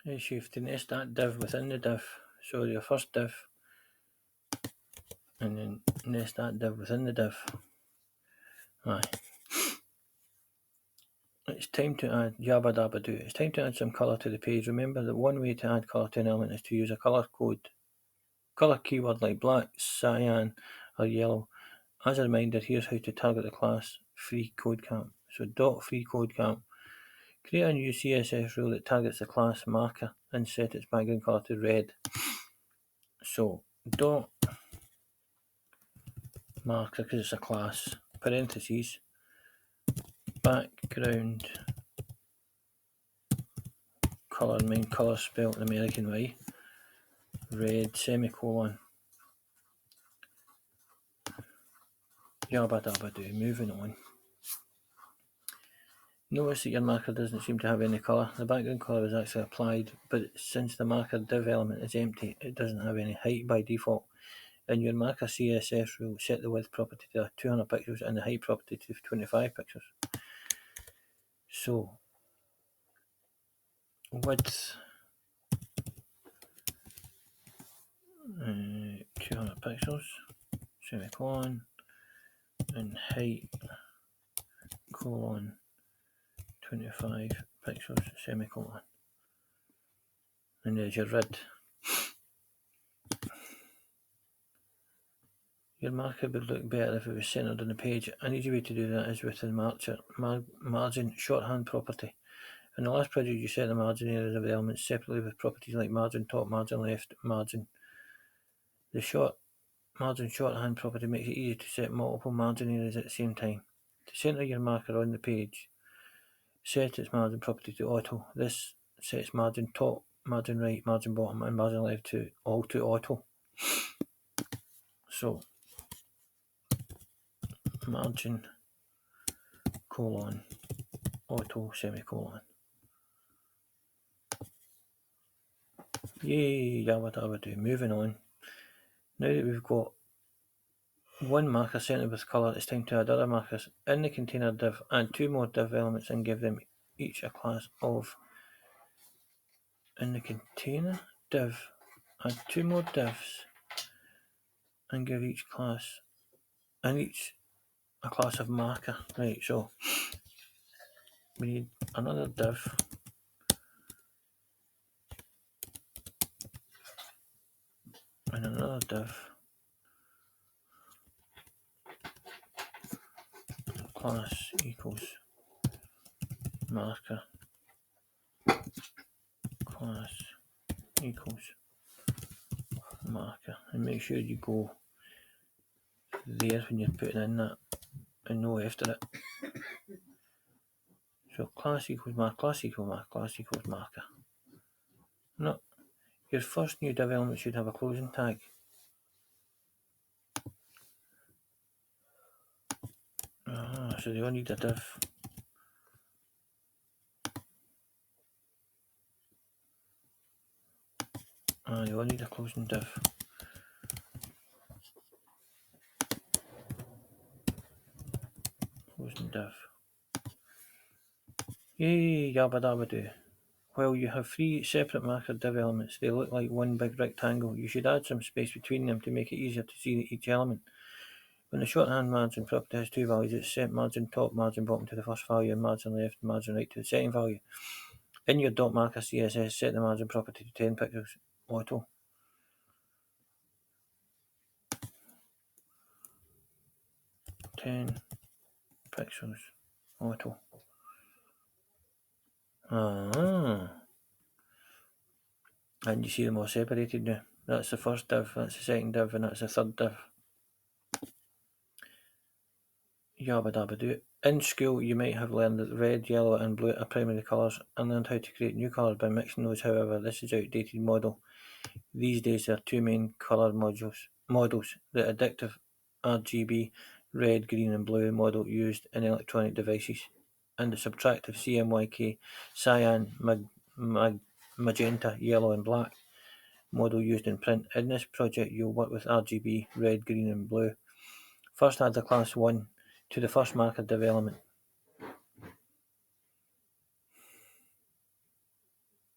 is you have to nest that div within the div. So your first div, and then nest that div within the div. Aye. It's time to add yabba dabba do. It's time to add some colour to the page. Remember that one way to add colour to an element is to use a colour keyword like black, cyan, or yellow. As a reminder, here's how to target the class FreeCodeCamp. So dot FreeCodeCamp. Create a new CSS rule that targets the class marker and set its background colour to red. So dot marker, because it's a class, parentheses, background colour, main colour spelled the American way, red, semicolon, yabba dabba do. Moving on. Notice that your marker doesn't seem to have any colour. The background colour is actually applied, but since the marker div element is empty, it doesn't have any height by default. In your marker CSS rule, set the width property to 200 pixels and the height property to 25 pixels. So, width 200 pixels, semicolon, and height, colon, 25 pixels, semicolon. And there's your rid. Your marker would look better if it was centered on the page. An easy way to do that is with the margin shorthand property. In the last project, you set the margin areas of the elements separately with properties like margin top, margin left, margin. The margin shorthand property makes it easy to set multiple margin areas at the same time. To center your marker on the page, set its margin property to auto. This sets margin top, margin right, margin bottom, and margin left to auto. So, margin colon auto semicolon. Yay, yabba dabba do. Moving on. Now that we've got one marker centered with colour, it's time to add other markers. In the container div, add two more div elements and give them each a class of. In the container div, add two more divs and give each class a class of marker. Right, so we need another div and another div, class equals marker, class equals marker, and make sure you go there when you're putting in that and no after it. So class equals marker, class equals marker, class equals marker. No, your first new div element should have a closing tag. So they all need a div. They all need a closing div. Closing div. Yay, yabba dabba do. While you have three separate marker div elements, they look like one big rectangle. You should add some space between them to make it easier to see each element. When the shorthand margin property has two values, it's set margin top, margin bottom to the first value, and margin left, margin right to the second value. In your dot marker CSS, set the margin property to 10 pixels auto. Ten pixels auto. And you see them all separated now. That's the first div, that's the second div, and that's the third div. Yabba dabba do. In school, you might have learned that red, yellow, and blue are primary colours and learned how to create new colours by mixing those. However, this is an outdated model. These days, there are two main colour models: the addictive RGB, red, green, and blue model used in electronic devices, and the subtractive CMYK, cyan, magenta, yellow, and black model used in print. In this project, you'll work with RGB, red, green, and blue. First, add the class 1 to the first marker div element.